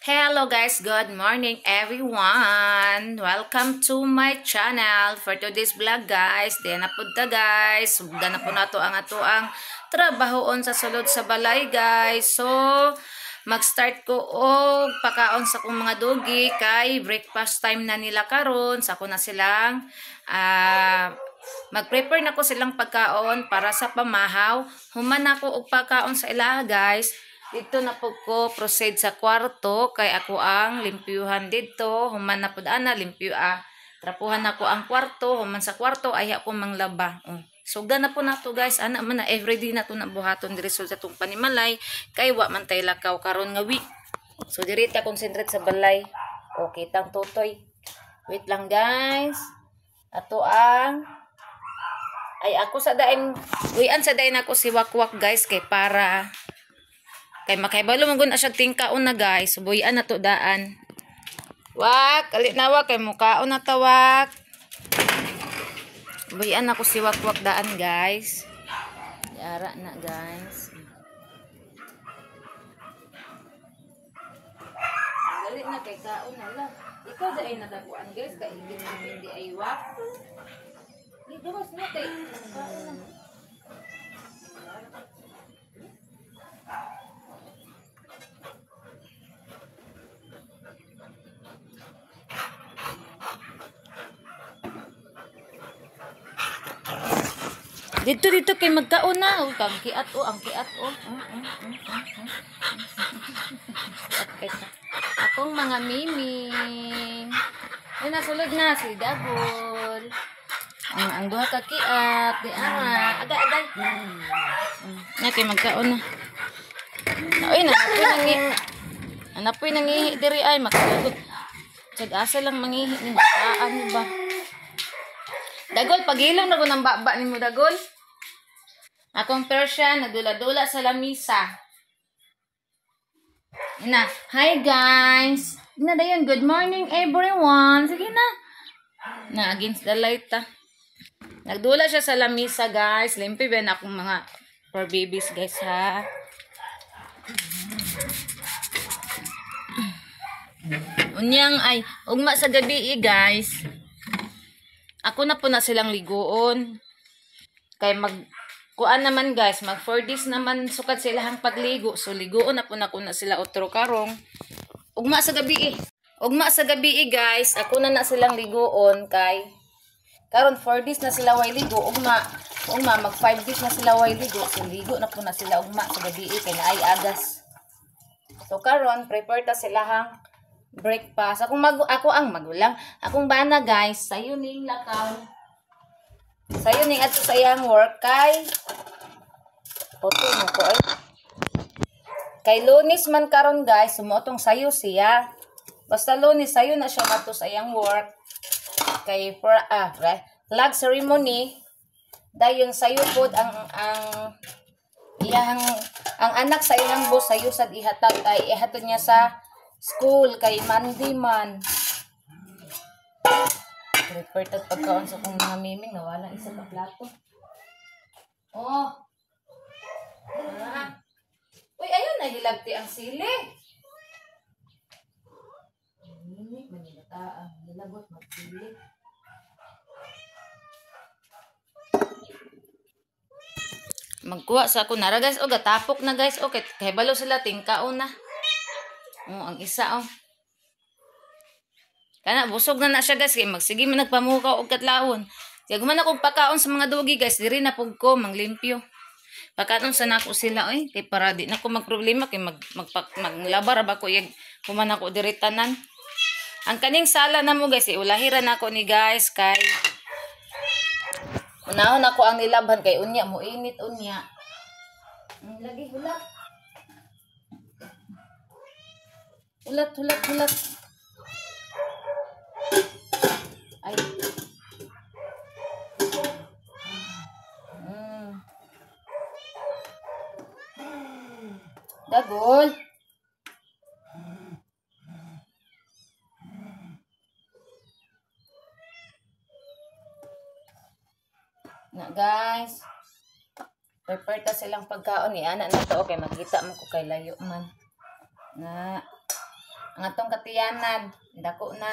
Hello guys, good morning everyone. Welcome to my channel. For today's vlog guys, di na po ta guys. Sugdan na po nato ang ato ang trabahoon sa sulod sa balay guys. So, mag-start ko og pakaon sa kong mga dugi kay breakfast time na nila karon. Sa ko na silang mag-prepare na ko silang pagkaon para sa pamahaw. Human ako og pagkaon sa ilaha guys. Dito na po ko proceed sa kwarto kay ako ang limpyuhan dito. Human na po ana limpyo trapuhan ako ang kwarto. Human sa kwarto ay ako manglaba. Sugda na po na to guys. Ana man na everyday na to na buhaton diri sa tong panimalay kay wa man tay lakaw karon nga week. So diri ta concentrate sa balay. Okay tang tutoy. Wait lang guys. Ato ang ay ako sa dain wian sa dain ako si wakwak guys kay para kay makaibalo man gud na siya tingkaon na guys. Buyan na to daan. Wak, alit na wak kay mukaon na tawak. Buyan ako si wakwak daan guys. Yara na guys. Dali na kay kaon na la. Ikaw dai natapuan guys kay hindi ay wak. Dito mas na kay kaon na. Dito kay magkaon na. Ang kiat ang kiat Kiat kay akong mga miming. Ay nasulod na si Dagol. Ang duha ka kiat, di agay. Na kay magkaon na. Ay napoy nangihi diri ay makasugot. Sad asa lang mangihi ni bataan ba. Dagol pagilom na ko ng baba nimo Dagol. Akong Persian nagdula-dula sa lamisa. Na, hi guys. Na dayon, good morning everyone. Sige na. Na against the light ta. Nagdula siya sa lamisa guys. Limpi ben akong mga for babies guys ha. Unyang ay ugma sa gabi guys. Ako na po na silang ligoon. Kay kuan naman guys, mag 4 days naman sukat silahang pagligo. So ligoon na po na ko na sila otro karong. Ugma sa gabi guys, ako na silang ligoon kay karon 4 days na sila way ligo. Ugma mag 5 days na sila way ligo. So ligo na po na sila ugma sa gabi kay naay agas. So karon prepare ta silahang breakfast. Ako ang magulang. Akong bana guys, sayo ning lakaw. Sayo ning ato sa iyang work kay photo mo ko ay. Kay Lunes man karon guys, sumotong sayo siya. Basta Lunes sayo na siya mato sa iyang work. Kay flag ceremony dayon sayo pod ang iyang ang anak sa iyang boss sayo sad ihatag ay ihatod niya sa school kay Monday man. Prepare tag pagkaon sa kong mga miming nawala isa ka plato. Oh. Uy, ayun na hilagti ang sili. Mimik manilata ang nilabot magsili. Magkuha sa ako nara guys. O gatapok na guys. O kay balo sila tingkaon na. Ang isa kana busog na siya guys kay magsige man nagpamukaw og katlaon. Kaya guman akong pakaon sa mga dugi guys, diri na pug ko manglimpyo. Pagkaon sa nako sila kay para di na ko magproblema kay maglabar ba ko yag human ako diri tanan. Ang kaning sala na mo guys, ulahiran nako ni guys kay unahon ako ang nilabhan kay unya mo init unya. Lagi hulat. Hulat. Ay. Dagol. Na guys. Prepare ta silang pagkaon ni ana na to okay makita mo ko kay layo man. Na Ang atong katiyanan. Dako na.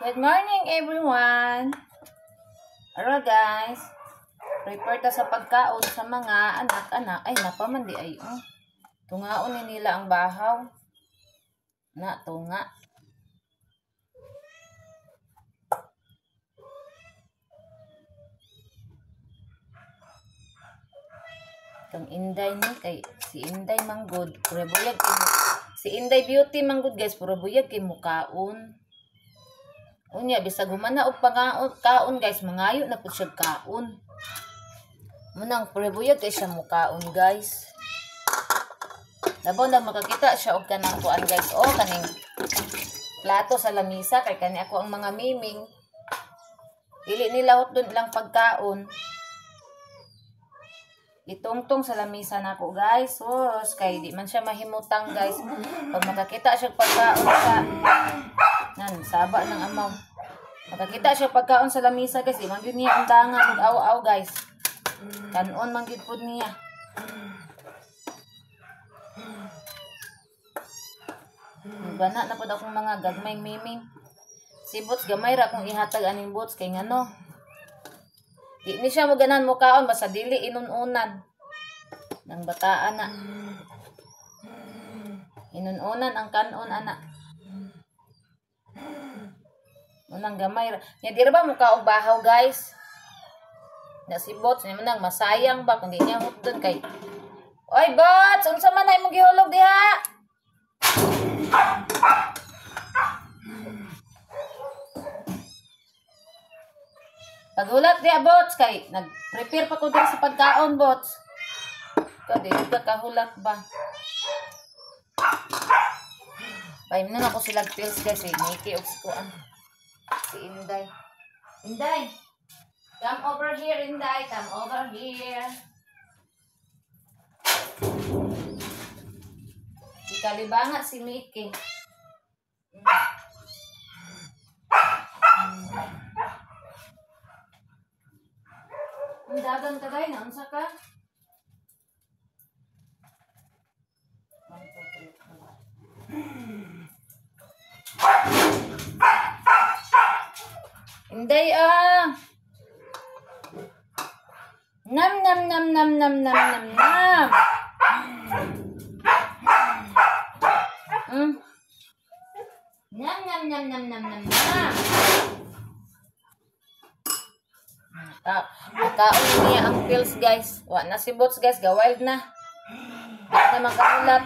Good morning, everyone. Hello, guys. Prepare ta sa pagkaon sa mga anak-anak. Ay, napamandi ay. Tungaon ni nila ang bahaw. Na, tunga. Kang Inday ni kay si Inday manggod. Pura buyag kay si Inday Beauty manggod, guys. Pura buyag kay mukaon. Unya bisag humana og kaon, guys, mangayo na pud siya kaon. Munang prebuyag kay siya mukaon, guys. Labaw na makakita siya og kanang kuan, guys. O kaning plato sa lamisa kay kani ako ang mga miming. Dili nila hot lang pagkaon. Itungtong sa lamisa nako, guys. Sus, kay di man siya mahimutang, guys. Pag makakita siya pagkaon sa saba ng amaw. Makakita siya pagkaon sa lamisa, guys. Di man yun niya ang dangan. Aw-aw, guys. Kanon man yun po niya. Gana na po akong mga gagmay miming. Si Bots, gamay ra kung ihatag aning Bots. Kay ngano. Di ni siya mo ganan mo kaon. Basta dili inununan. Nang bataan na. Inununan ang kanon, anak. Unang gamay ra. Nya di ra ba mukha og bahaw, guys? Na si Bots ni manang masayang ba kung di niya hutdon kay. Oy, Bots, unsa man ay mong gihulog diha? Pagulat diha, Bots, kay nag-prepare pa ko diri sa pagkaon, Bots. Kadi ka kahulat ba? Paim na ako sila pills, guys. Niki og kuan. Si Inday. Inday! Come over here, Inday. Come over here. Ikalibangat si Mickey. Ang dagan ka, guys. Naunsa ka? Inday, Nam nam nam nam nam nam nam nam. Nam nam nam nam nam nam nam. Kaon niya ang pills, guys. Wa na si Bots, guys. Ga-wild na. Di na makahulat.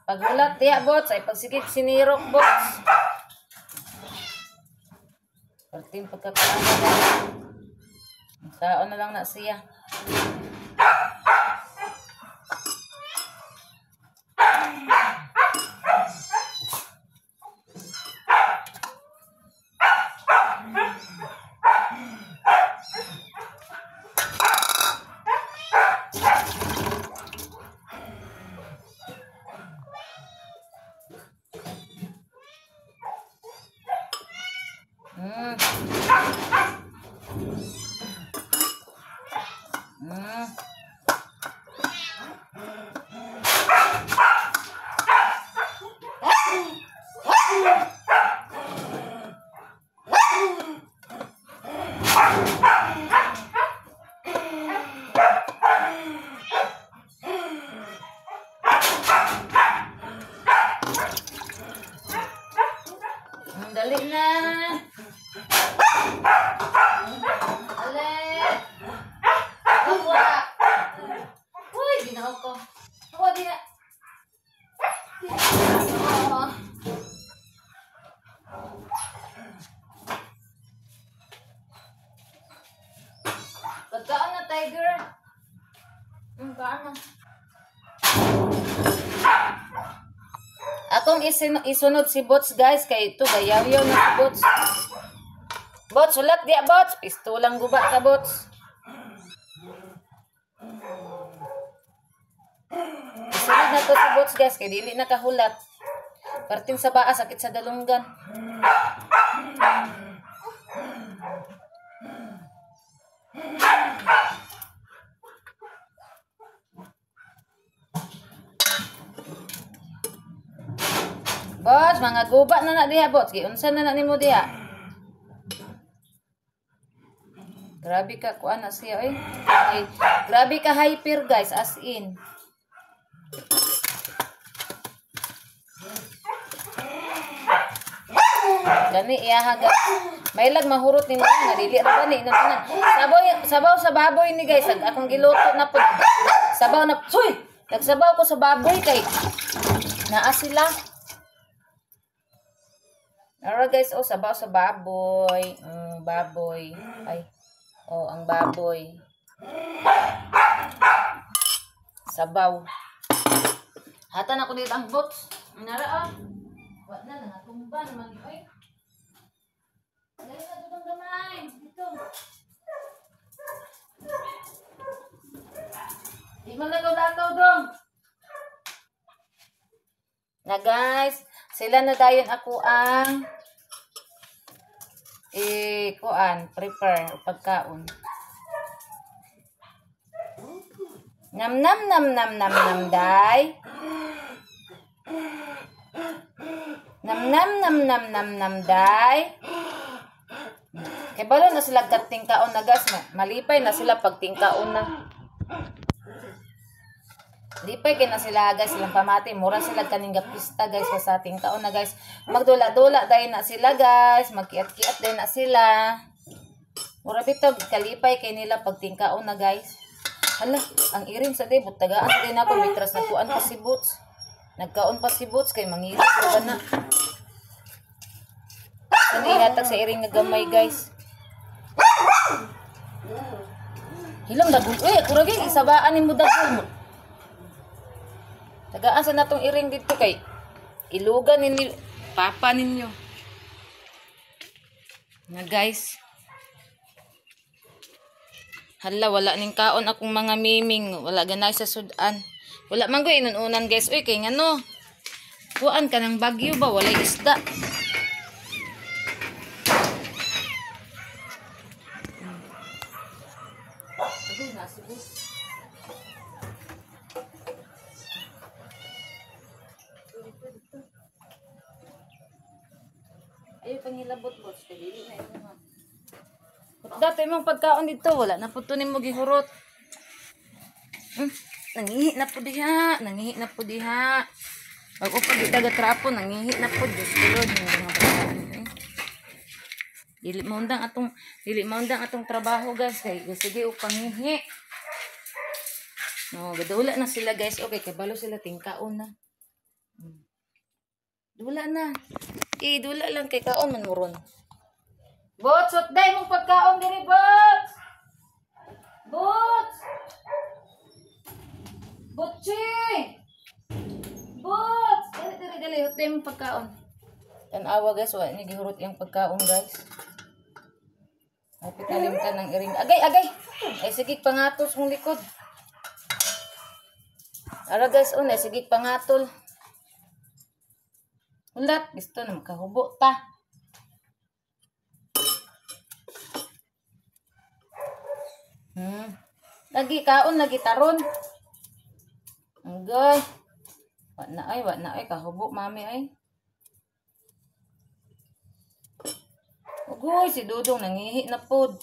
Paghulat diya, Bots. Ay pagsigit sinirok, Bots. Perting pagkakaano. Kaon na lang na siya. Dali na. Alit. Wala. Uy, ginaw ko. Huwag na. Pagkaon na, Tiger. Paano? Akong isunod si Bots guys kay ito gayaw-yaw na si Bots. Bots, ulat dia Bots. Pistulang guba ka Bots. Isunod na to si Bots guys kay dili nakahulat. Parting sa baa sakit sa dalunggan. Bots, mga guba na diha Bots. Giunsa na nimo diha? Grabe ka kuan na siya oy. Ay, grabe ka hyper guys as in. Gani iyaha guys. May lag mahurot ni mga nga dili ra gani naman. Sabaw sa baboy ni guys. Akong giluto na pud. Sabaw na suy. Nagsabaw ko sa baboy kay naa sila. Ara guys, oh sabaw sa baboy. Baboy. Ay. Oh, ang baboy. Sabaw. Hatan ako dito ang Bots. Nara ah. Wa na natumba naman ay. Dali na dudong gamay. Dito. Di man lagaw-lagaw dong. Na guys, sila na dayon ako ang prepare pagkaon. Nam nam nam nam nam nam day. Nam nam nam nam nam nam day. Kay balo na sila tingkaon na guys, malipay na sila pag tingkaon na. Lipay kay na sila guys, silang pamati, mura sila kaning gapista guys sa tingkaon na guys. Magdula-dula dahil na sila guys, magkiat-kiat dahil na sila. Mura bitaw kalipay kay nila pag tingkaon na guys. Hala, ang iring sa day, butagaan sa din ako, mitras na kuan pa si Bots. Nagkaon pa si Bots kay mangiris ba na. Hindi hatag sa iring nga gamay guys. Hilang dagul, kuragi isabaan ni mo dagul mo. Tagaan sa natong iring dito kay ilugan ninyo, papa ninyo. Na guys. Hala, wala ning kaon akong mga miming. Wala ganay sa sudan. Wala man ko inununan guys. Uy, kay ngano? Kuan ka ng bagyo ba? Walay isda. Ay, pangilabot-bot. Dili na ito nga. Dati mong pagkaon dito, wala na po ito ni mo gihurot. Nangihi na po diha. Nangihi na po diha. Pag upag itaga-trapo, nangihi na po. Diyos ko Lord. Dili maundang atong trabaho guys. Kaya sige upangihi. No, gadula na sila guys. Okay, kabalo sila tingkaon na. Dula na. Dula lang kay kaon man muron. Bots, what day mong pagkaon diri, Bots? Bots! Botchi! Bots! Dali, what day mong pagkaon? Tanawa guys, wala ni gihurot yung pagkaon guys. Ay, pitalim ka ng iring. Agay! Ay, sige, pangatos mong likod. Ara guys, ay, sige, pangatol. Ulat, gusto na makahubo ta. Lagi kaon, lagi taron. Agay. Wa na ay, kahubo mami ay. Ugoy, si Dudong nangihi na pod.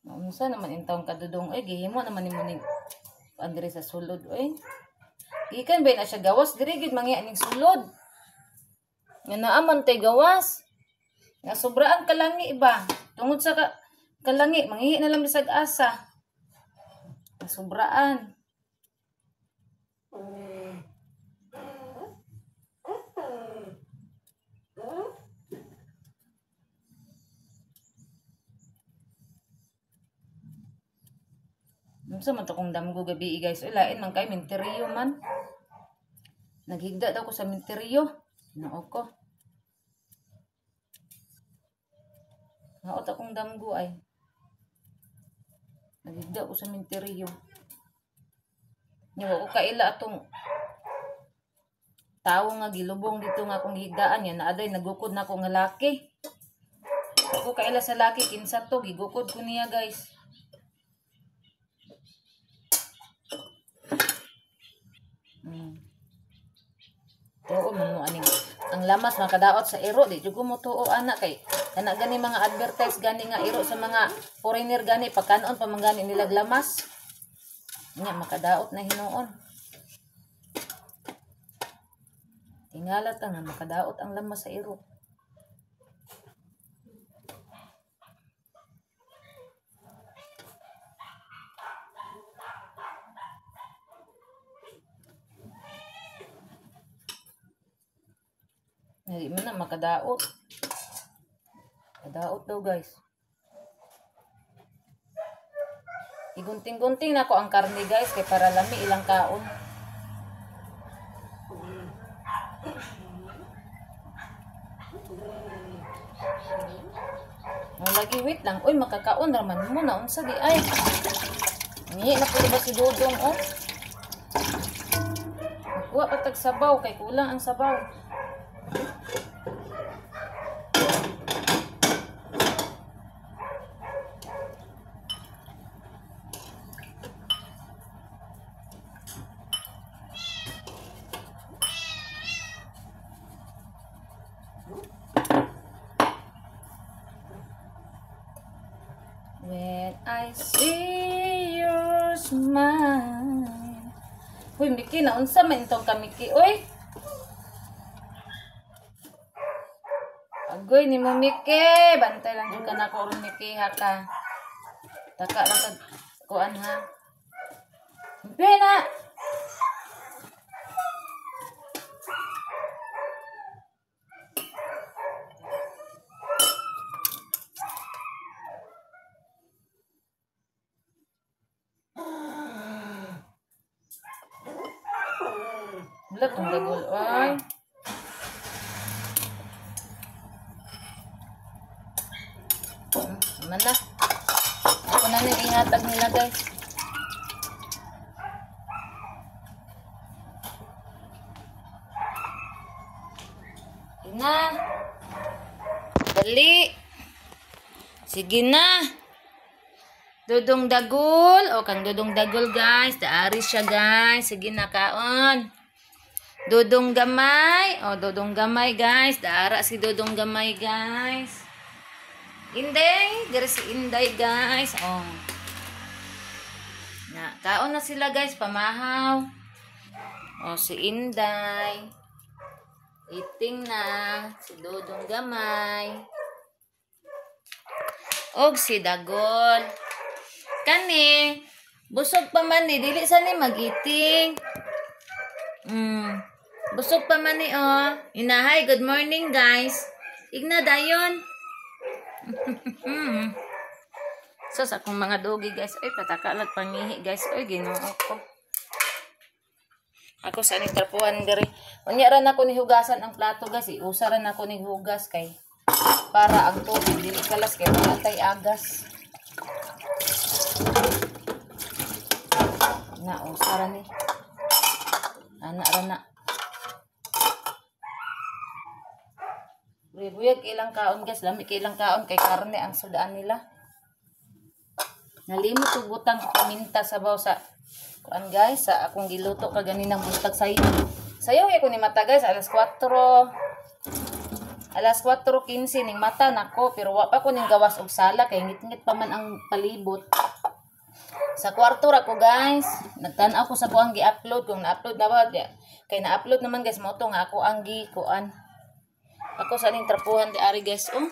Unsa naman intawon ka Dudong ay, gihimo naman nimo ning andre sa sulod ay. Ikan ba na siya gawas diri gid mangi aning sulod. Nga naaman tay gawas. Nga sobraan kalangi iba. Tungod sa kalangi, manghihi na lang bisag asa. Nga sobraan. Unsa man to kung damgo gabi guys. Uy, lain man kay minteriyo man. Naghigda daw ko sa minteriyo. Noo ko. Naot akong damgo ay. Naghigda ko sa minteriyo. Nga ko kaila atong tao nga gilubong dito nga akong higdaan yan. Naaday nagukod na ako nga laki. Ako kaila sa laki kinsa to. Gigukod ko niya guys. Tuo man mo aning ang lamas makadaot sa iro di jud ko mo tuo ana kay kana gani mga advertise gani nga iro sa mga foreigner gani pagkanon pa man gani nilag lamas nya makadaot na hinuon tingala ta nga makadaot ang lamas sa iro. Hindi man na makadaot. Kadaot daw guys. Igunting-gunting na ko ang karne guys kay para lami ilang kaon. Ang lagi wait lang. Uy makakaon naman mo na unsa di ay. Ni na pud ba si Dodong oh. Wa patag sabaw kay kulang ang sabaw. When I see your smile. Uy, Miki, naunsa man itong kamiki, uy. Agoy ni mo, Miki. Bantay lang yung ka na ko, Miki, ha ka. Taka lang ka, kuan, ha. Miki na. Wala kong dagol, ay. Naman na. Ako na nang ihatag nila, guys. Na. Dali. Sige na. Dudong dagol. O, kang dudong dagol, guys. Daari siya, guys. Sige na, kaon. Dudong gamay. O, dudong gamay, guys. Daara si dudong gamay, guys. Inday. Dari si Inday, guys. O. Na, kaon na sila, guys. Pamahaw. O, si Inday. Iting na. Si dudong gamay. Og si dagol. Kani. Busog pa man ni. Dili sa ni mag-iting. Busog pa man ni oh. Inahay, good morning guys. Igna dayon. So sa akong mga dogi guys, ay patakalat pangihi guys. Ay Ginoo ko. Ako sa ni trapuhan diri. Unya ra nako ni hugasan ang plato guys. Usa ra nako ni hugas kay para ang tubig dili kalas kay wala tay agas. Na usa ra ni. Anak ra na. Buyag ilang kaon guys, lami kay ilang kaon kay karne ang sudaan nila. Nalimot og butang paminta sabaw sa kuan guys, sa akong giluto ka ganinang buntag sayo. Sayo ko ni mata guys, alas 4. Alas 4:15 ning mata nako, pero wa pa ko ning gawas og sala kay ngit-ngit pa man ang palibot. Sa kwarto ra ko guys, nagtan-aw ko sa buang gi-upload kung na-upload na ba. Kay na-upload naman guys mo to nga ako ang gi-kuan. Ako sa ning trapuhan di ari guys oh.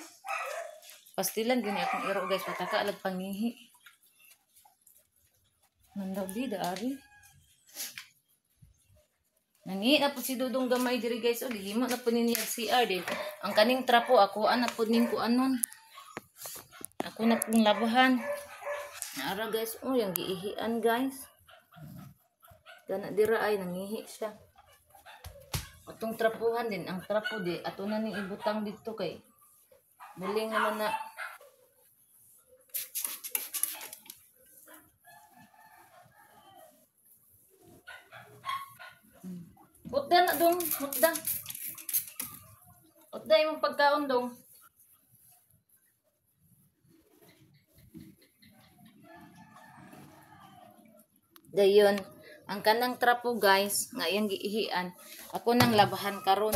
Pastilan gini akong iro guys, pataka alag pangihi. Nandaw bida ari. Nani na po si dudong gamay diri guys oh, dihimo na po ni CR di. Ang kaning trapo ako ana po ning kuanon. Ako na pong labahan. Ara guys, oh yung giihian guys. Kana dira ay nangihi siya. Atong trapuhan din, ang trapo di ato na ning ibutang dito kay muling naman na. Utda na dong, utda. Utda imong pagkaon dong. Dayon, ang kanang trapo guys, nga iyang giihian, ako nang labahan karon.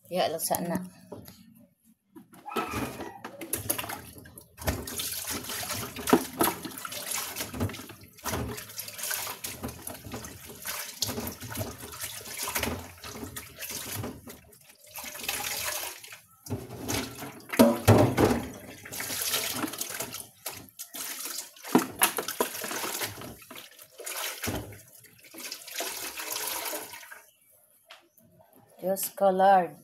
Ya lang sana. Diyos ko Lord.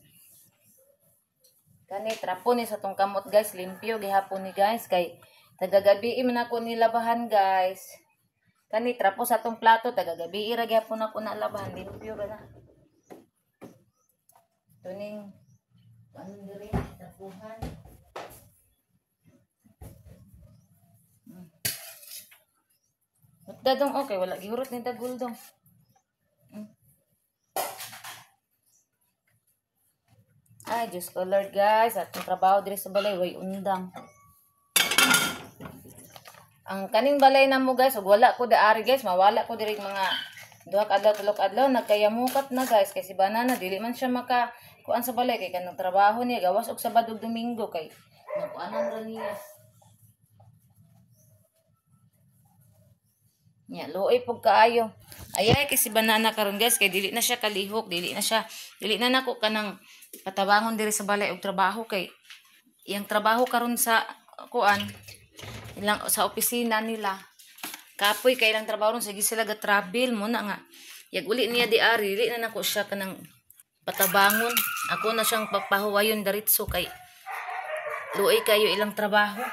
Kani trapo ni sa tong kamot guys, limpyo gihapon ni guys kay tagagabi man ako nilabahan guys. Kani trapo sa tong plato tagagabi ra gihapon ako nalabahan, limpyo ra na. Tuning ano diri trapuhan. Dadong okay, wala gihurot ni dagul dong. Ay, Diyos ko Lord guys, atong trabaho diri sa balay, way undang. Ang kaning balay na mo guys, ug wala ko daari guys, mawala ko diri mga duha ka adlaw, tulok adlaw, nagkayamukat na guys, kay si Banana, dili man siya maka kuan sa balay, kay kanang trabaho niya, gawas og Sabado ug Domingo, kay nakuanan ra niya. Nya, luoy pug kaayo. Ayay kay si Banana karon guys, kay dili na siya kalihok, dili na nako kanang patabangon diri sa balay og trabaho kay iyang trabaho karon sa kuan ilang sa opisina nila. Kapoy kay ilang trabaho ron sige sila ga travel mo na nga. Yag uli niya di ari, dili na nako siya kanang patabangon. Ako na siyang papahuwayon diretso kay luoy kayo ilang trabaho.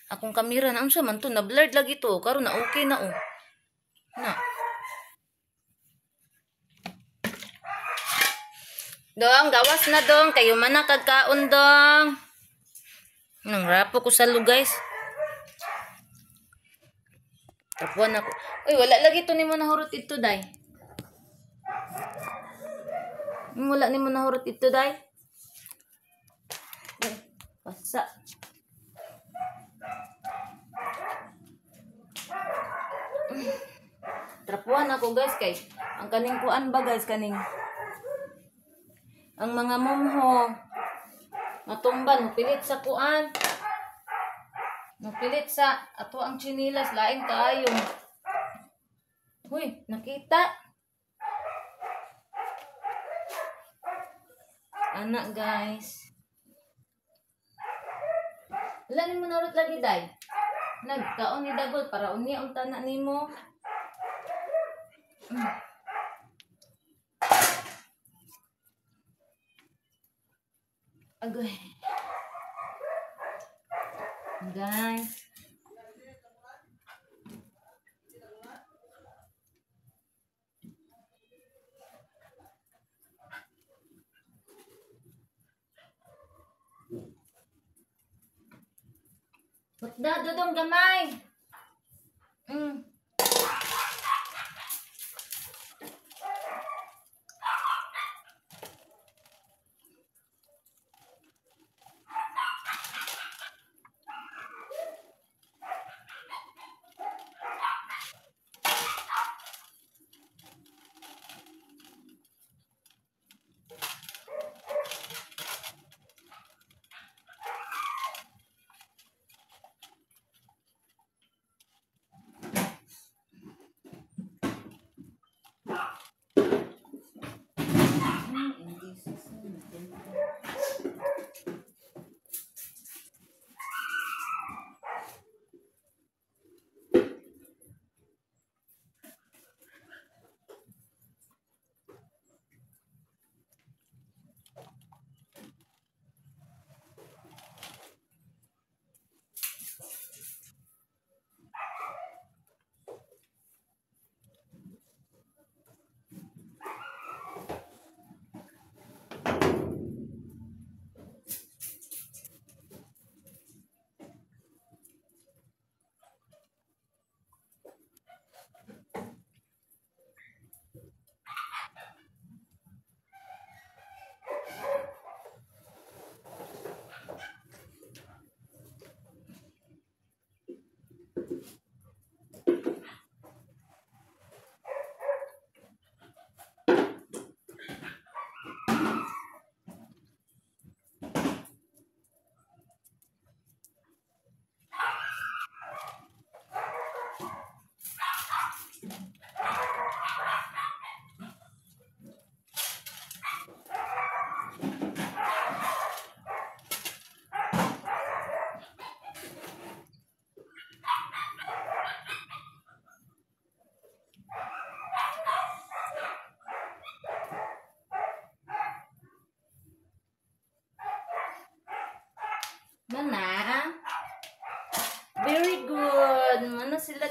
Akong kamera na unsa man to na blurred lagi to karon na okay na oh. Na. Dong, gawas na dong. Kayo man na kagkaon dong. Nang rapo ko sa guys. Tapuan ako. Uy, wala lagi to ni mo nahurot ito, day. Wala ni mo nahurot ito, day. Pasa. Trapuan ako guys kay ang kaning kuan ba guys kaning ang mga momho matumban pilit sa kuan pilit sa ato ang chinilas lain kaayo. Huy, nakita anak guys. Wala ni mo narot lagi day. Nagkaon ni dagol para unya ang tanak nimo. Agoy. Guys. Putda dodong gamay.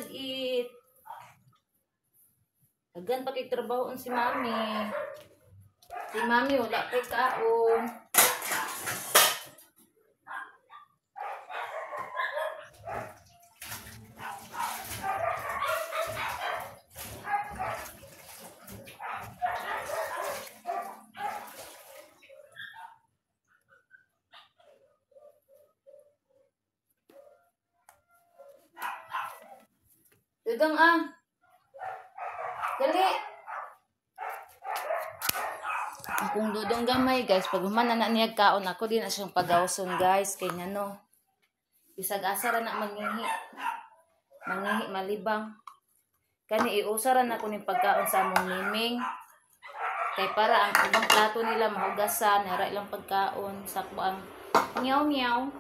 let's eat. Agad pa kay trabahoon si Mami. Si Mami wala kay kaon. Dudong Dali. Akong dudong gamay guys. Pag humana na niya kaon ako din na siyang pagawson guys. Kaya nga no. Bisag asara na mangihi. Mangihi malibang. Kani iusaran ako ni pagkaon sa among niming. Kay para ang ibang plato nila mahugasan. Nara ilang pagkaon. Sakbo ang meow.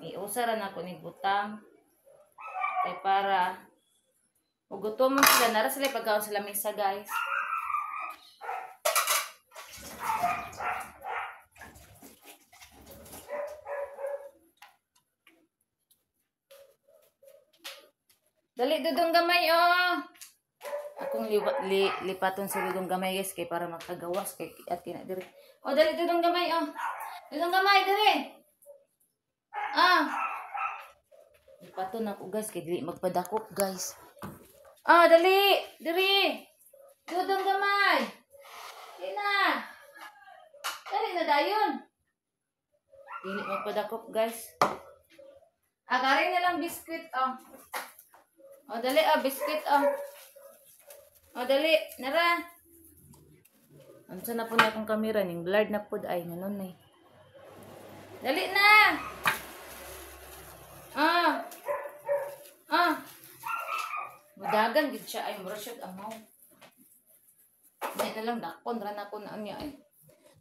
Iusaran ako ni butang. Kay para ugutom mo sila. Nara sila pagkaon sa lamesa guys. Dali dudong gamay Akong lipaton sa dudong gamay guys kay para makagawas kay at tina diri. Dali dudong gamay Dudong gamay diri. Lipaton ako guys kay dili magpadakop guys. Dali diri. Dudong gamay. Ina. Dali na dayon. Dili magpadakop guys. Agarin na lang biskuit dali biskuit dali nara. Amsa na po na akong kamera ning blurred na pod ay nganon eh. Dali na. Mudagan gid siya ay mura siya amaw. Dali na lang dakon ra na ko na niya ay.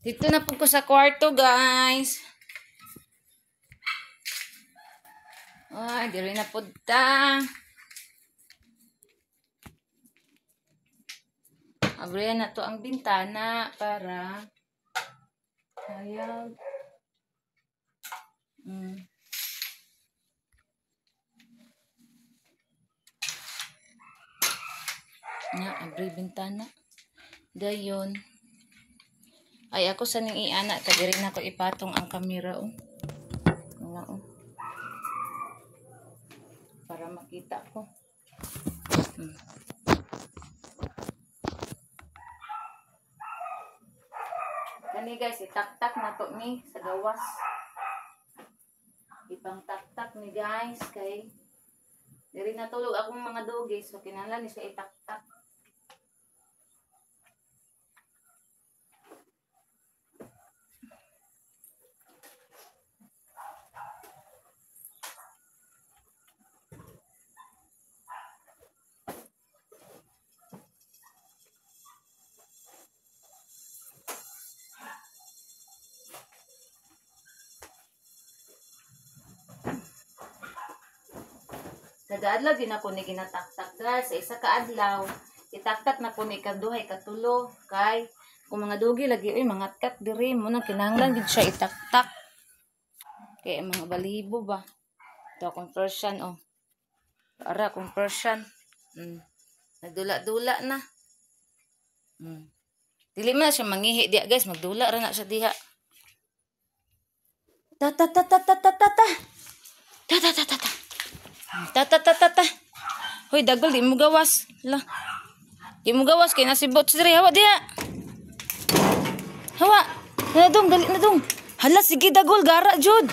Dito na po ko sa kwarto guys. Diri na po ta. Abrihan na to ang bintana para hayag. Abri bintana. Dayon. Ay ako sa ning iana kadiri na ko ipatong ang kamera para makita ko. Kani guys, itaktak na to ni sa gawas. Ipang taktak ni guys kay diri natulog akong mga dogi so kinahanglan ni siya itaktak. Kada adlaw din ako ni ginataktak guys. Sa isa ka adlaw, itaktak na ko ni kaduhay katulo kay kung mga dugi lagi mga kat diri mo nang kinahanglan gid siya itaktak. Kay mga balibo ba. Ito akong Persian Para akong Persian. Nagdula-dula na. Dili man siya mangihi diha guys, magdula ra na siya diha. Ta. Hoy, dagol, di mo gawas. Di mo gawas, kaya nasibot siya. Hawa, diha. Hawa. Dali na dong. Hala, sige, dagol, gara, jud.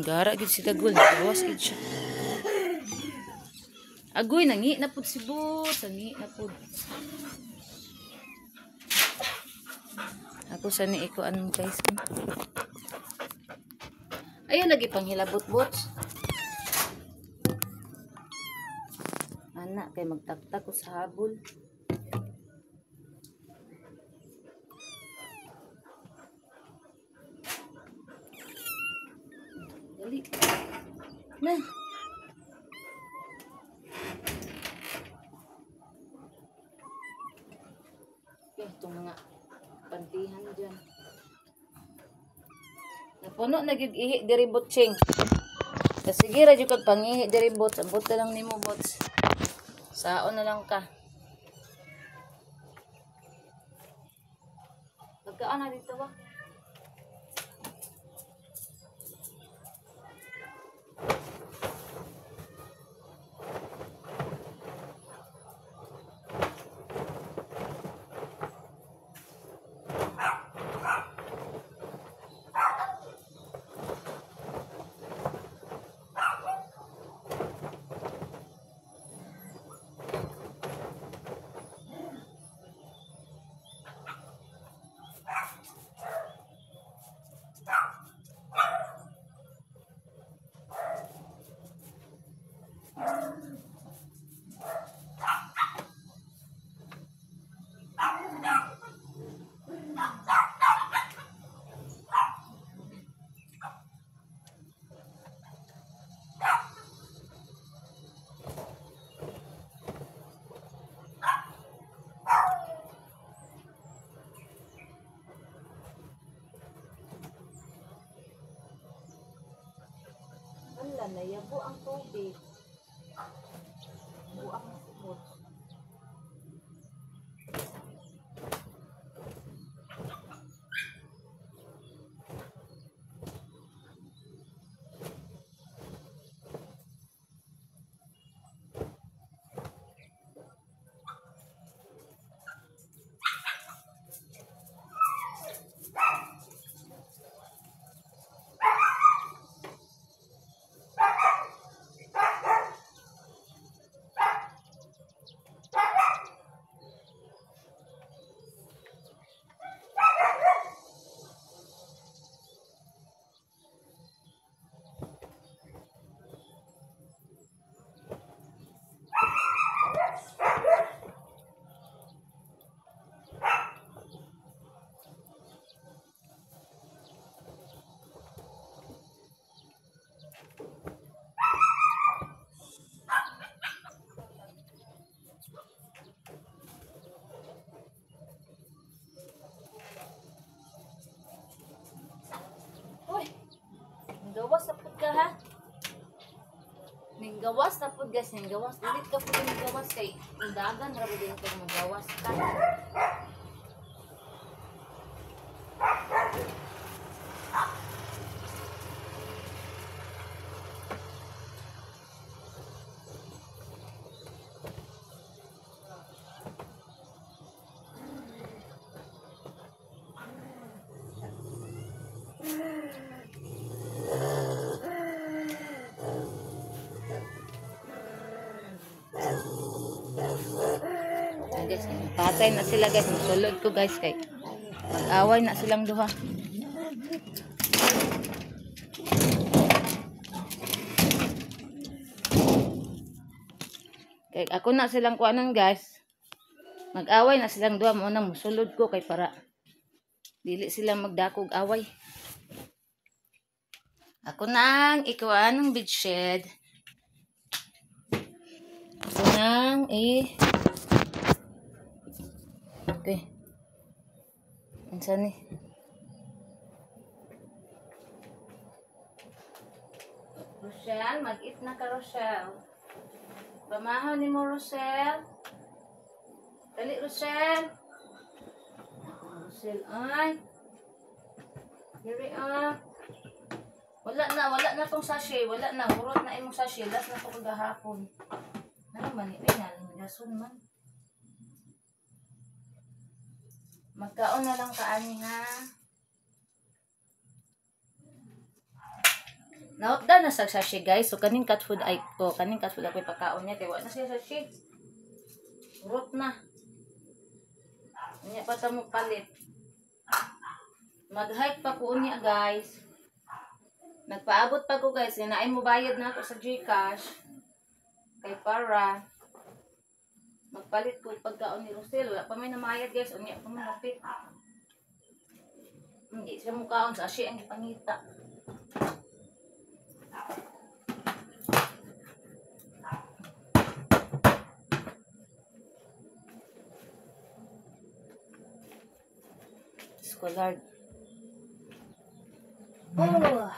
Gara, gid si dagol. Gawas, gid siya. Agoy, nangi na po si Bot. Nangi na po. Ako sani iko anong guys. Ayun, lagi pang hilabot-bot. Anak kay magtaktak ko sa habol. Dali. Na. Itong mga pantihan dyan. Napuno nagig-ihi diri butching. Sige ra jud kag pangihi diri bots. Ambot na lang nimo bots. Saon na lang ka. Pagkaan na dito ba? Wala na, yabo ang tubig. Buak na sumot. Gawas na po ka ha. Ninggawas na po guys. Ninggawas. Ulit ka po yung gawas kay undagan. Rabo din ka magawas ka. Guys, patay na sila guys. Sulod ko guys kay mag-away na silang duha. Kay ako na silang kuanan guys. Mag-away na silang duha mo na musulod ko kay para dili sila magdakog away. Ako nang ikuan ng bedshed. Ako nang okay. Ansa ni? Rochelle, mag-eat na ka, Rochelle. Pamahaw ni mo, Rochelle. Dali, Rochelle. Rochelle, ay. Here wala na tong sachet. Wala na. Hurot na imong sachet. Last na ito kagahapon. Ano man, ay nalingason man. Magkaon na lang kaani ha. Nautda na sa sachet guys. So kaning cat food ay kaning cat food ay pagkaon niya kay wala na siya sachet. Urot na. Nya pa ta mo palit. Mag-hike pa ko niya guys. Nagpaabot pa ko guys. Naay mo bayad na ako sa GCash. Kay para magpalit ko pagkaon ni Rosel. Wala pa may namayad guys. Unya pa may napit. Hindi siya mukhaon sa asya ang ipangita. Scholar. Oh.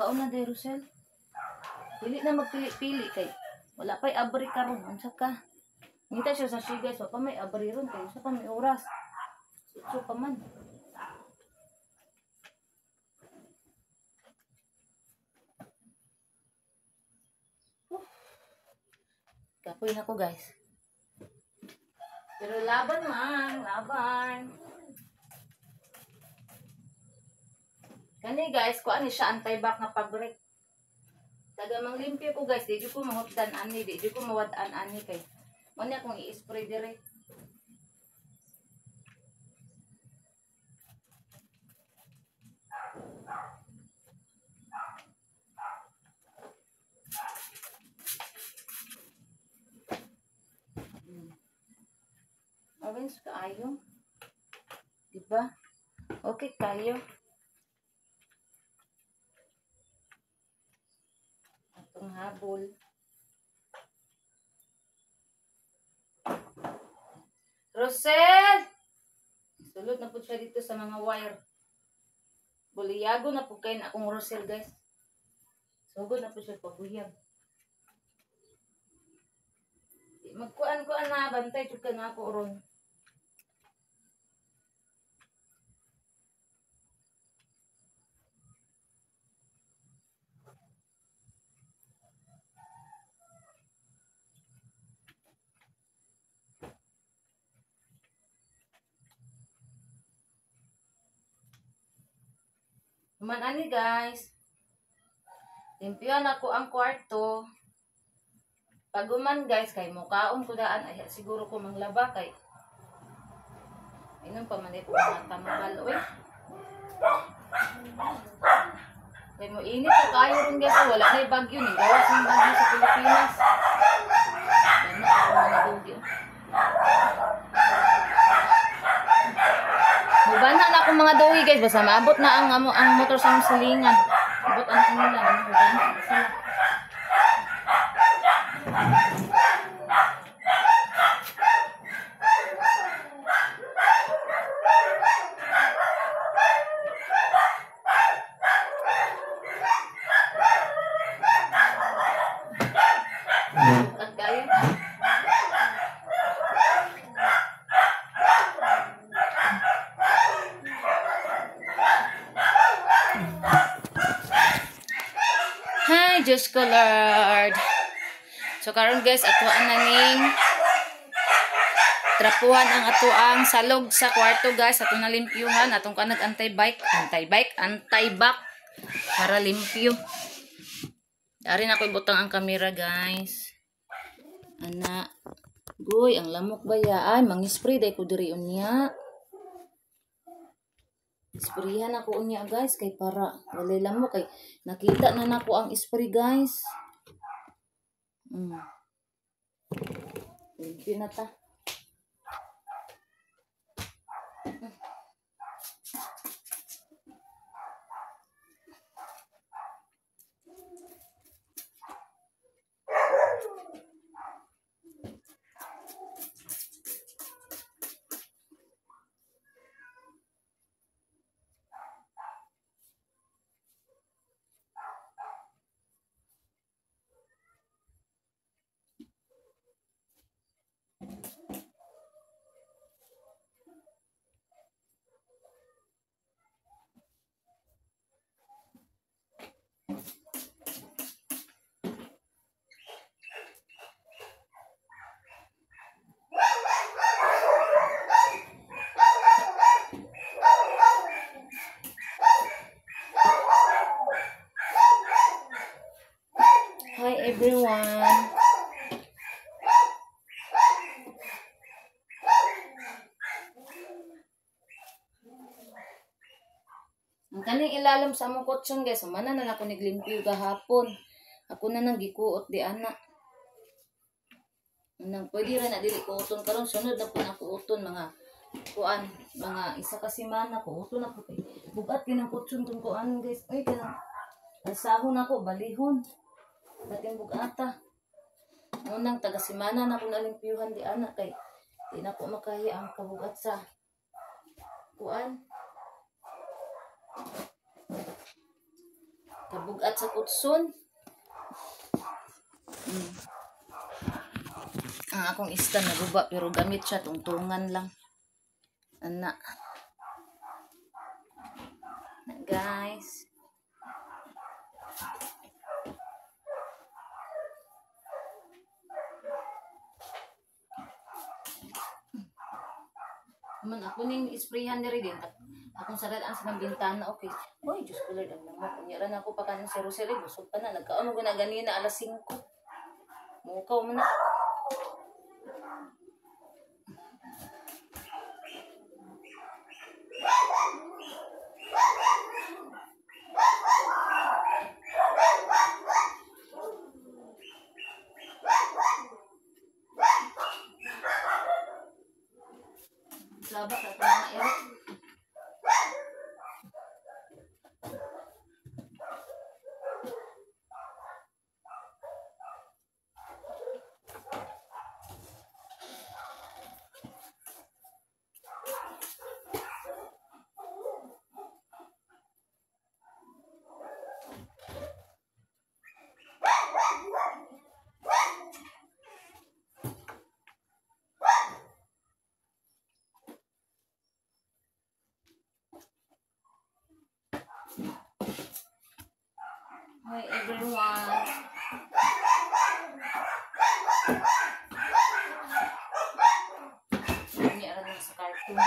Kaon na day Rosel. Dili na magpili-pili kay wala pa'y abri karon. Unsa ka? Ngita siya sa siya guys, wa pa may abri ron kay sa pa may oras. Sutso pa man. Kapoy na ko guys. Pero laban man, laban. Kani guys, kuan ni siya anti-back na pag-break. Taga manglimpyo ko guys, di ko mahutdan ani, di ko mawadaan ani kay. Mo ni akong i-spray dire. Avens kaayo. Diba? Okay kayo. Atong habol. Rosel! Sulod na po siya dito sa mga wire. Buliyago na po kayo na akong Rosel guys. Sugod na po siya pabuyag. Magkuan-kuan na bantay jud ka na ako ron. Human ani guys. Limpyon ako ang kwarto. Paguman guys kay mukaon ko daan ay siguro ko manglaba kay inon pa man ito mga tamahal oy. Kay mo init ko kayo ron guys, wala na bagyo ni gawas ng bagyo sa Pilipinas. Dami ako mga dugi. Mubana na ako mga dugi guys, basta maabot na ang motor sa silingan. Abot ang kanila, mubana sila. Hi, Diyos ko Lord. So karon guys, atuan na ning trapuhan ang atuang salog sa kwarto guys. Ato na limpyuhan, atong kanag anti-back para limpyo. Dari na ko ibutang ang kamera guys. Ana, goy, ang lamok ba ya? Ay, mang-spray day ko diri unya. Sprayan ako unya guys kay para walay lamok kay nakita na nako ang spray guys. Limpyo na ta. Hi everyone. Ang kaning ilalim sa among kutsyon guys, humana na ako naglimpyo gahapon. Ako na nang gikuot di ana. Nang pwede ra na dili kuoton karon sunod na po na kuoton mga kuan, mga isa ka semana kuoton na po kay bugat kinang kutsyon tong kuan guys. Ay kanang asahon ako balihon. Dating bugata. Unang taga semana na ko nalimpyuhan di ana kay di na ko makaya ang kabugat sa kuan. Kabugat sa kutson. Ang akong ista naguba pero gamit siya tungtungan lang. Ana. Na, guys. Man ako ning isprayhan diri din. Akong sarad sa ng bintana, okay. Hoy, Diyos ko Lord, ang lamok. Kunyara na ako pa kanang sero-sero. Busog pa na. Nagkaon mo na ganina alas 5. Mukaw mo na. Sabak ako mga ero. Hi everyone. Ini ada sa cartoon.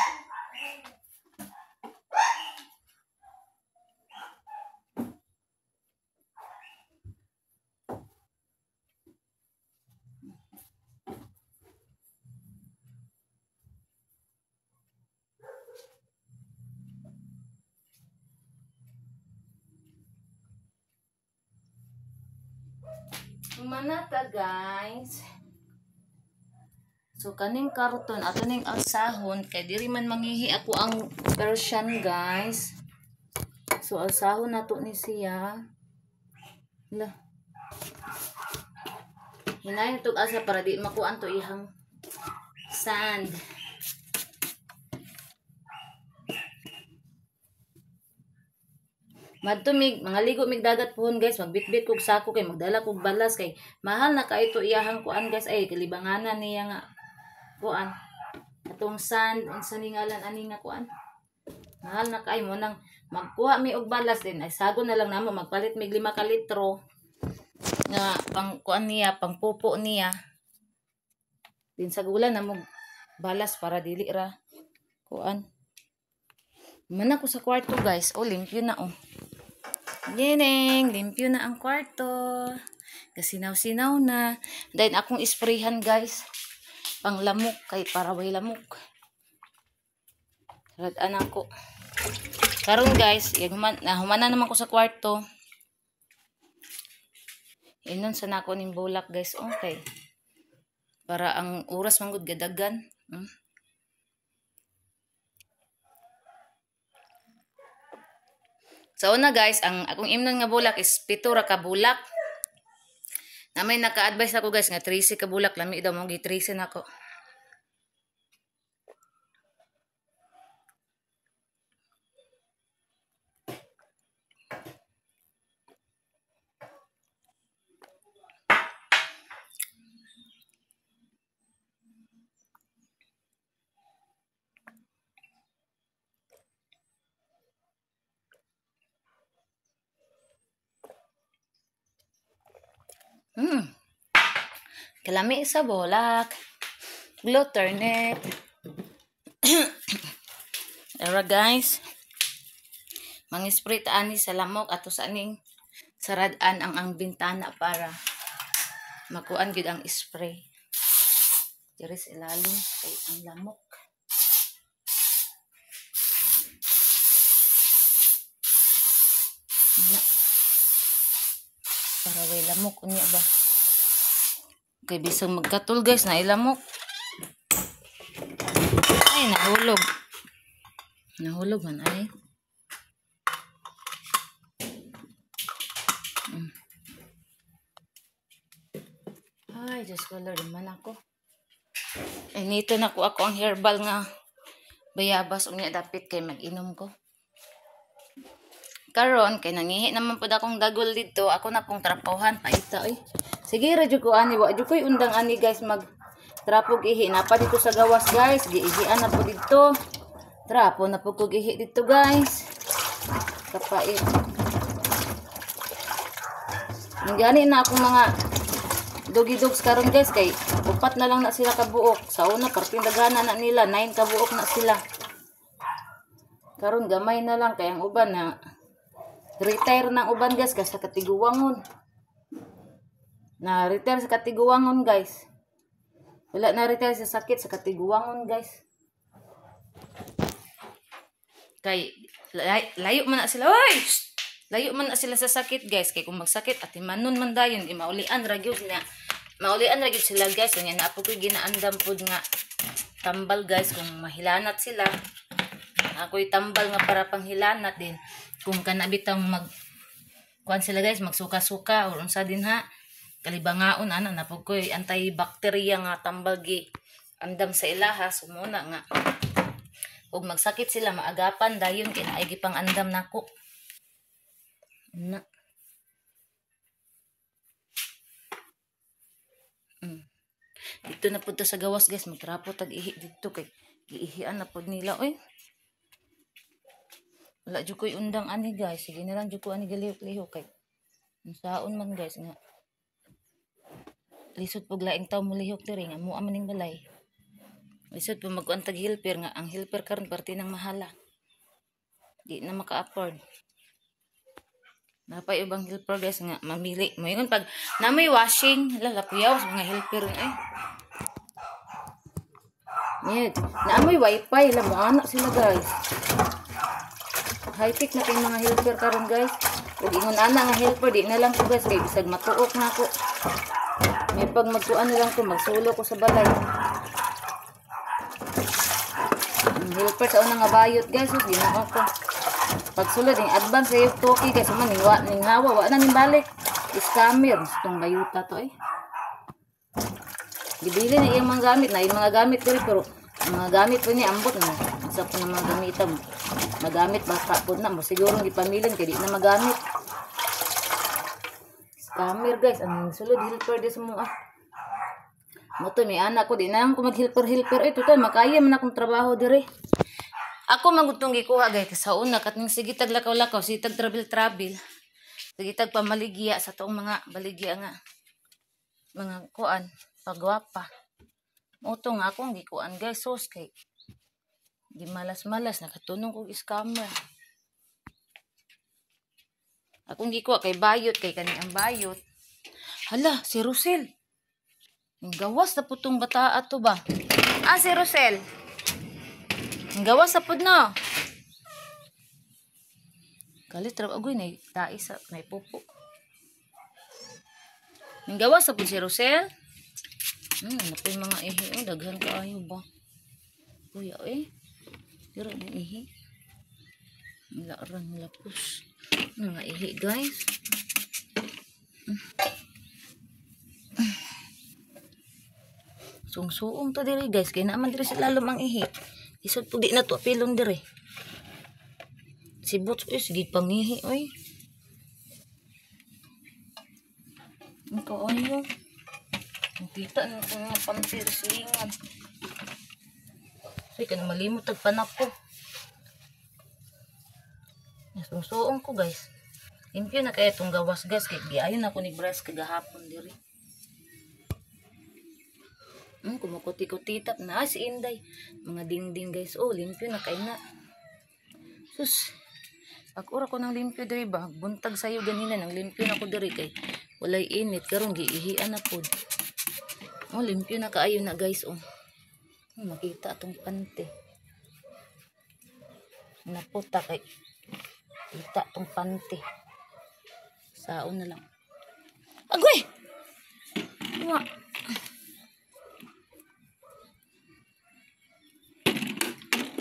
Manata guys. So kaning karton ato ning alsahon kay diri man mangihi ako ang Persian guys. So alsahon nato ni siya. La. Hinayon tug asa para di makuan to ihang sand. Madto mig mga ligo mig dagat pohon guys, magbitbit kog sako kay magdala kog balas kay mahal na kay ito iyahang kuan guys ay kalibanganan niya nga kuan. Atong sand unsa ni ngalan ani nga kuan. Mahal na kay mo nang magkuha mi og balas din ay sago na lang namo magpalit mig 5 ka litro nga pang kuan niya, pang pupo niya. Din sa gulan namo balas para dili ra kuan. Man ako sa kwarto guys, oh limpyo na oh. Dineng, limpyo na ang kwarto. Kasinaw-sinaw na. Then akong isprayhan guys. Pang lamok kay para way lamok. Radan ako. Karon guys, humana naman ko sa kwarto. Inon sa nako ning bulak guys. Okay. Para ang oras manggod gadagan. So una guys, ang akong imnon nga bulak is 7 ra ka bulak. Na may naka-advise ako guys nga 13 ka bulak lami daw mo gi 13 nako. Kalami sa bulak. Gluternet. Era guys. Mangispray ta ani sa lamok ato sa aning saradan ang bintana para makuan gid ang spray. Diri sa ilalim kay ang lamok. Para way lamok unya ba. Kay bisang magkatul guys na ilamok. Ay nahulog. Nahulog man ay. Ay, Diyos ko Lord, man ako. Ay, nito na ko ako ang herbal nga bayabas unya dapit kay mag-inom ko. Karon kay nangihi naman pud akong dagol dito, ako na pong trapuhan paita oy. Sige ra jud ko ani, wa jud koy undang ani guys mag trapog ihi na pa dito sa gawas guys, giihian na po dito. Trapo na po kog ihi dito guys. Kapait. Ningani na akong mga doggy dogs karon guys kay upat na lang na sila kabuok. Sa una parting dagana na nila, 9 kabuok na sila. Karon gamay na lang kay ang uban na retire ng uban guys kasi sa katiguwangon. Na retire sa katiguwangon guys. Wala na retire sa sakit sa katiguwangon guys. Kay layo man na sila. Oy! Layo man na sila sa sakit guys. Kay kung magsakit at manon man dayon di maulian ra gyud na. Maulian ra gyud sila guys. Nya na po ko ginaandam pud nga tambal guys kung mahilanat sila. Ako'y tambal nga para panghilanat din. Kung kanabitang kuan sila guys, magsuka-suka o unsa din ha. Kalibangaon ana na pud koy antibacteria nga tambal gi andam sa ilaha sumuna nga. Ug magsakit sila maagapan dayon kay naay gipang andam nako. Na. Dito na pud ta sa gawas guys, magtrapo tag ihi dito kay giihian na pud nila oy. Wala jud koy undang ani guys. Sige na lang jud ko ani galihok-lihok kay unsaon man guys nga. Lisod pug laing taw mo lihok diri nga mo amaning balay. Lisod pug magkuan tag helper nga ang helper karon parte ng mahala. Di na maka-afford. Napay ubang helper guys nga mamili. Moingon pag na may washing, lalapuyaw sa mga helper ay. Net, na may wifi la mo anak sila guys. High-tech na kay mga helper karon guys. Ug ingon ana nga helper di na lang ko guys kay bisag matuok na ako. May pag magkuan na lang ko magsulo ko sa balay. Ang helper sa una nga bayot guys, di na ako. Pag sulod yung advance sa yung toki guys, man ning hawa wa na ning balik. Scammer itong bayuta to eh. Gibili na iyang mga gamit na yung mga gamit diri pero ang mga gamit po niya ambot na. Sa po ng mga gamitan magamit baka po na mo siguro gipamilin kay di na magamit. Scammer guys, ang sulod helper des mo ah. Mo to may anak ko di na ko mag-helper ito to makaya man akong trabaho dire. Ako magutong gikuha guys sa una katning sige tag lakaw-lakaw, sige tag travel. Sige tag pamaligya sa toong mga baligya nga. Mga kuan, pagwapa. Mo to nga akong gikuan guys, sos kay di malas-malas nakatunong kog scammer. Akong gikuha kay bayot kay kani ang bayot. Hala, si Rosel. Ang gawas na putong bata ato ba? Ah, si Rosel. Ang gawas na pud no. Kalit ra agoy na dai sa may pupo. Ang gawas na pud si Rosel. Napoy mga ihi daghan kaayo ba. Kuya dira na ihi. Laran lapos. Mga ihi guys. Sung-suong to diri guys. Kaya naman diri sa lalom ang ihi. Isod po di na to apilon diri. Si Bots sige pangihi oy. Ang kaayo. Kita na ko nga pantirsilingan. Say kan malimot tag panak ko. Nasungsuong ko guys. Limpyo na kaya itong gawas guys. Kaya di ayun ako ni brush kagahapon diri. Kumukuti-kutitap na si Inday. Mga dingding guys. Oh, limpyo na kaya na. Sus. Pag-ura ko ng limpyo diri ba. Buntag sayo ganina. Nang limpyo na ko diri kay walay init. Karon giihian na po. Oh, limpyo na kaayo na guys. Oh. Makita atong pante. Naputa kay kita atong pante. Saon na lang. Agoy! Wa.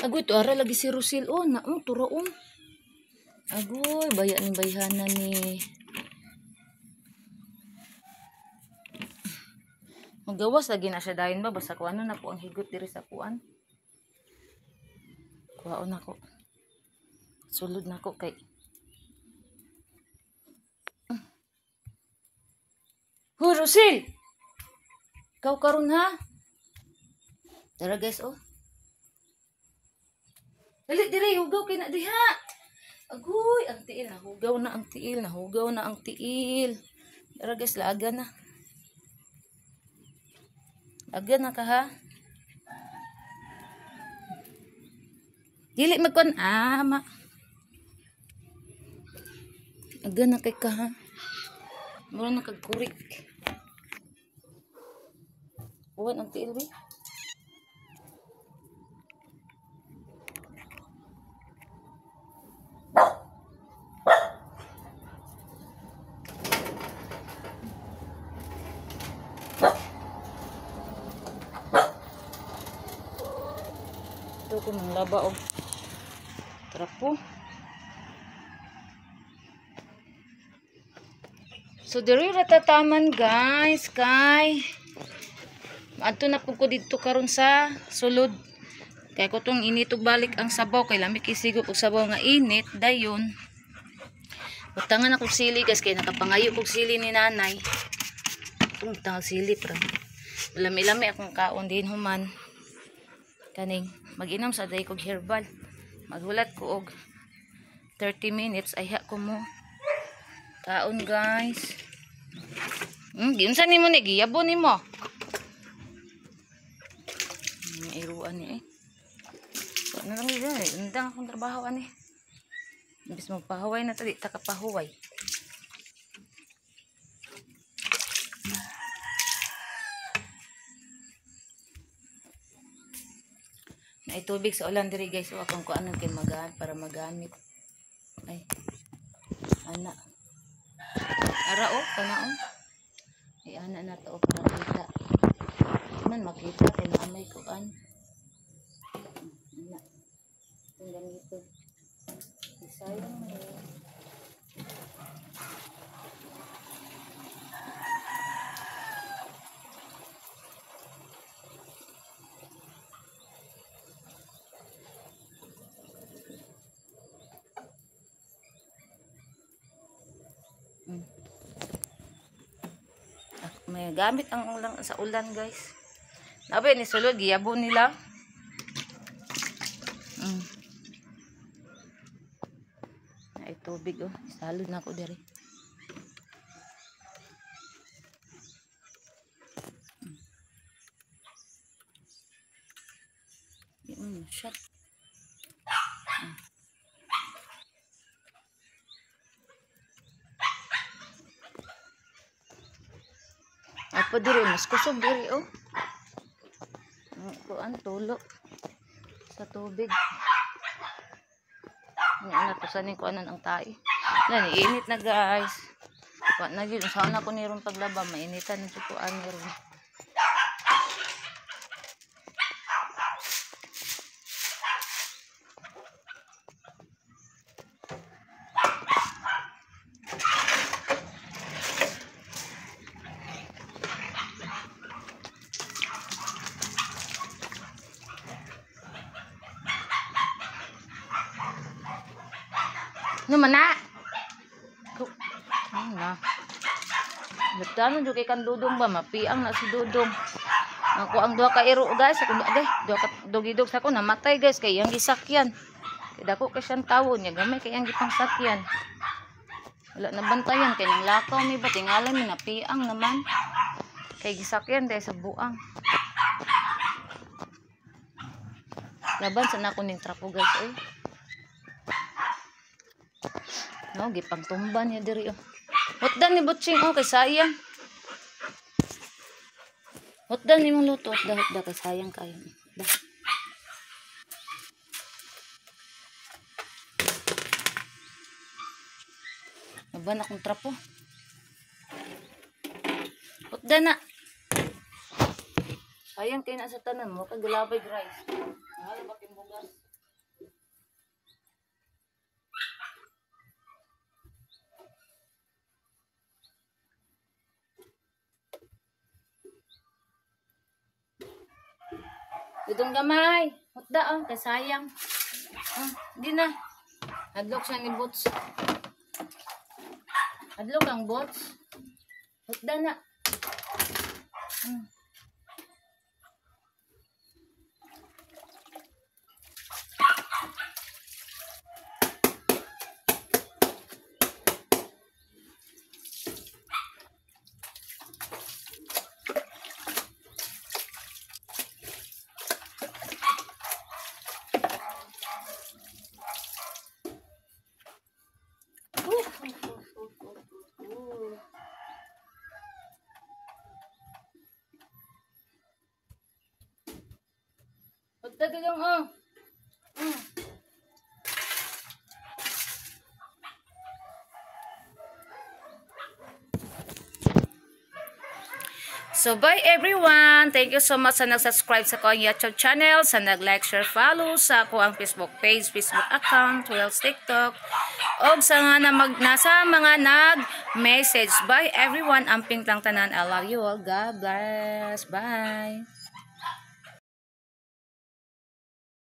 Agoy to ara lagi si Rosel. Oh, naong turaon. Agoy, baya ni bayhana ni. Magawas lagi na siya dayon ba basta ko ano na po ang higot diri sa puan. Kuhaon ako. Sulod na ko kay Rusil! Ikaw karon ha? Tara guys, oh. Dali, dire, hugaw kay na diha. Agoy, ang tiil. Nahugaw na ang tiil. Nahugaw na ang tiil. Tara guys, laga na. Laga na ka ha? Dili magkon. Ma. Laga na kay ka ha? Mura na kagkurik. Uwan ang tiil, be. Ito ko ng laba, oh. Trapo. So, diri ratataman, guys. Kay adto na po ko dito karon sa sulod. Kaya ko tong initog balik ang sabaw. Kay lamig isigop og sabaw nga init. Dayon. Butangan akong sili, guys. Kaya nakapangayo kong sili ni nanay. Itong butang sili, pra. Lami-lami akong kaon din human. Kaning mag-inom sa day kog herbal. Maghulat ko og 30 minutes ay ko mo kaon, guys. Ginsan nimo ni giyabo nimo. Iruan ni ano lang yun eh. Undang akong trabaho ani. Imbis magpahuway na tadi takapahuway. Na itubig sa ulan diri, guys. O akong kuanon kay magaan para magamit. Ay. Ana. Ara o, kana o. Ay ana na to para kita. Man makita kay namay kuan. Ana. Itong ganito. Sayang mo. May gamit ang ulang sa ulan, guys. Nabe ni sulod giyabo nila. Ay tubig, oh. Salud na ako diri. Shot. Apa diri mas kusog diri, oh. Kuan tulo sa tubig. Ni ana to saning kuanan ang tai. Nani init na, guys. Kuan na gyud usaon ako ni ron paglaba, mainitan na jud kuan ni ron. No mana. Ano na. Nagtano jud kay kan Dudong ba, mapiang na si Dudong. Ako ang duha ka iro, guys. Ako duha ka dugidog sa ko namatay, guys, kay yang gisakyan. Kay dako kay siyang tawo niya, gamay kay yang gipang sakyan. Wala na bantayan kay ning lakaw mi ba tingalan mi napiang naman. Kay gisakyan dahil sa buang. Laban sa nako ning trapo, guys, oy. No, gipang tumban niya diri, oh. Hotdan ni Butching, oh, kay sayang. Hotdan ni mong luto, hotda kay sayang kayo. Da. Naban akong trapo. Hotdan na. Sayang kay na sa tanan mo, kag gulabay rice. Wala ba king bugas? Dudong gamay. Hotda, oh, kay sayang. Di na. Hadlok siya ni Bots. Hadlok ang Bots. Hotda na. Magdadalong oh. So, bye everyone! Thank you so much sa nag-subscribe sa akong YouTube channel, sa nag-like, share, follow sa ako ang Facebook page, Facebook account, Wells TikTok, o sa nga na nasa mga nag-message. Bye everyone! Amping lang tanan. I love you all. God bless. Bye!